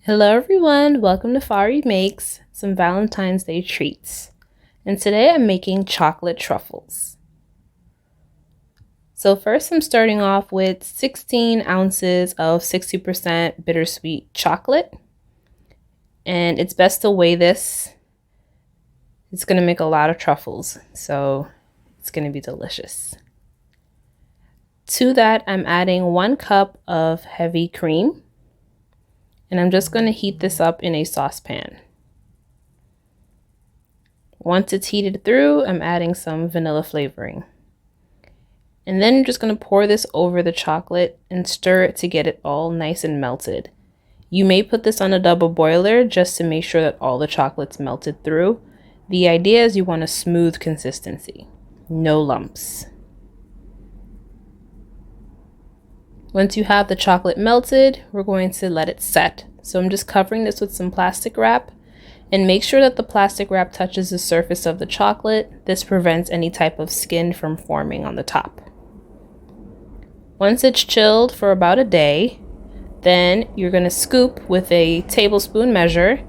Hello everyone, welcome to FarreeMakes, some Valentine's Day treats. And today I'm making chocolate truffles. So first I'm starting off with 16 ounces of 60% bittersweet chocolate. And it's best to weigh this. It's going to make a lot of truffles, so it's going to be delicious. To that I'm adding 1 cup of heavy cream. And I'm just going to heat this up in a saucepan. Once it's heated through, I'm adding some vanilla flavoring. And then I'm just going to pour this over the chocolate and stir it to get it all nice and melted. You may put this on a double boiler just to make sure that all the chocolate's melted through. The idea is you want a smooth consistency, no lumps. Once you have the chocolate melted, we're going to let it set. So I'm just covering this with some plastic wrap, and make sure that the plastic wrap touches the surface of the chocolate. This prevents any type of skin from forming on the top. Once it's chilled for about a day, then you're going to scoop with a tablespoon measure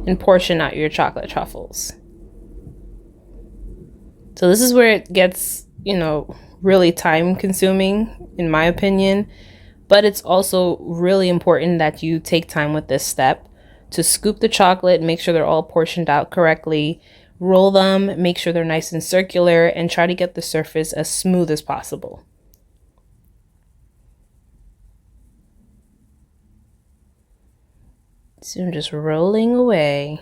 and portion out your chocolate truffles. So this is where it gets, really time consuming in my opinion, but it's also really important that you take time with this step to scoop the chocolate, make sure they're all portioned out correctly, roll them, make sure they're nice and circular, and try to get the surface as smooth as possible. So I'm just rolling away.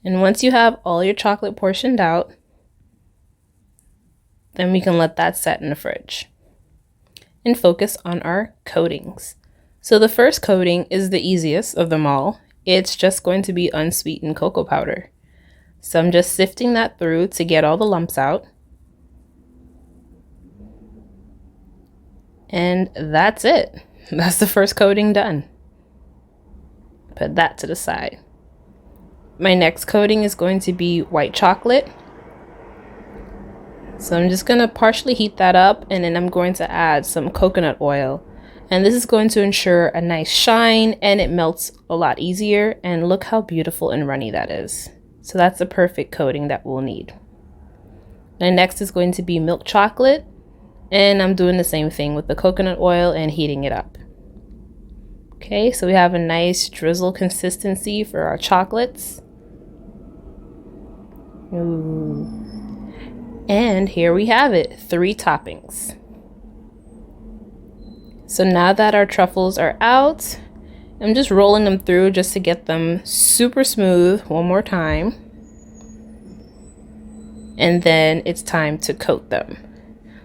And once you have all your chocolate portioned out, then we can let that set in the fridge and focus on our coatings. So the first coating is the easiest of them all. It's just going to be unsweetened cocoa powder. So I'm just sifting that through to get all the lumps out. And that's it. That's the first coating done. Put that to the side. My next coating is going to be white chocolate. So I'm just going to partially heat that up, and then I'm going to add some coconut oil. And this is going to ensure a nice shine, and it melts a lot easier. And look how beautiful and runny that is. So that's the perfect coating that we'll need. And next is going to be milk chocolate. And I'm doing the same thing with the coconut oil and heating it up. Okay, so we have a nice drizzle consistency for our chocolates. Ooh. And here we have it, 3 toppings. So now that our truffles are out, I'm just rolling them through just to get them super smooth one more time. And then it's time to coat them.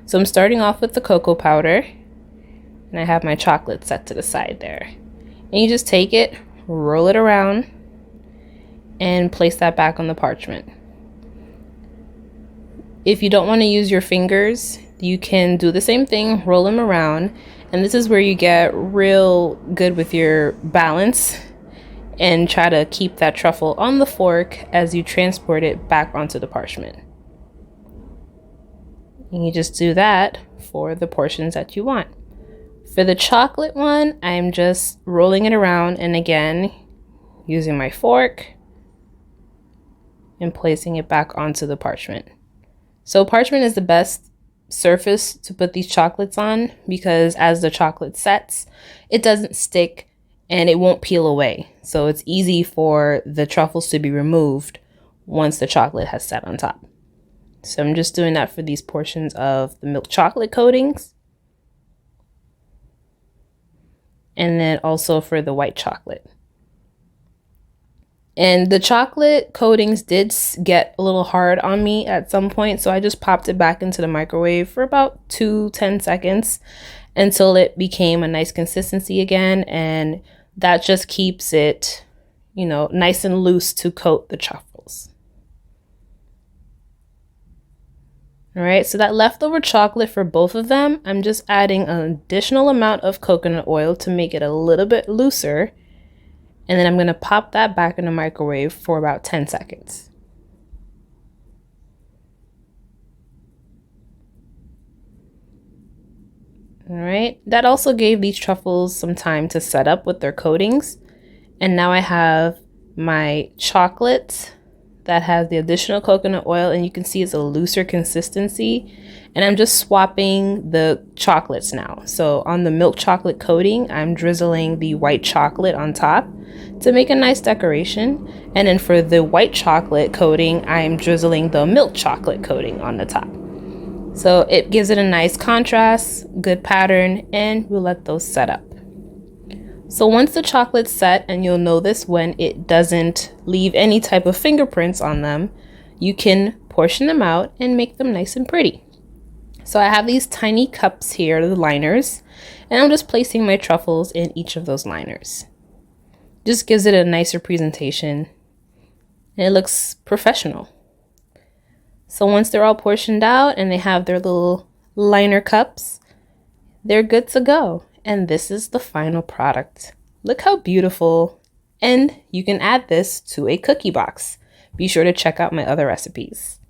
So I'm starting off with the cocoa powder, and I have my chocolate set to the side there. And you just take it, roll it around, and place that back on the parchment. If you don't want to use your fingers, you can do the same thing, roll them around, and this is where you get real good with your balance and try to keep that truffle on the fork as you transport it back onto the parchment. And you just do that for the portions that you want. For the chocolate one, I'm just rolling it around, and again, using my fork and placing it back onto the parchment. So parchment is the best surface to put these chocolates on because as the chocolate sets, it doesn't stick and it won't peel away. So it's easy for the truffles to be removed once the chocolate has set on top. So I'm just doing that for these portions of the milk chocolate coatings. And then also for the white chocolate. And the chocolate coatings did get a little hard on me at some point, so I just popped it back into the microwave for about 10 seconds until it became a nice consistency again, and that just keeps it, nice and loose to coat the truffles. All right, so that leftover chocolate for both of them, I'm just adding an additional amount of coconut oil to make it a little bit looser. And then I'm going to pop that back in the microwave for about 10 seconds. All right, that also gave these truffles some time to set up with their coatings. And now I have my chocolate that has the additional coconut oil, and you can see it's a looser consistency. And I'm just swapping the chocolates now. So on the milk chocolate coating, I'm drizzling the white chocolate on top to make a nice decoration. And then for the white chocolate coating, I'm drizzling the milk chocolate coating on the top. So it gives it a nice contrast, good pattern, and we'll let those set up. So once the chocolate's set, and you'll know this when it doesn't leave any type of fingerprints on them, you can portion them out and make them nice and pretty. So I have these tiny cups here, the liners, and I'm just placing my truffles in each of those liners. Just gives it a nicer presentation, and it looks professional. So once they're all portioned out and they have their little liner cups, they're good to go. And this is the final product. Look how beautiful. And you can add this to a cookie box. Be sure to check out my other recipes.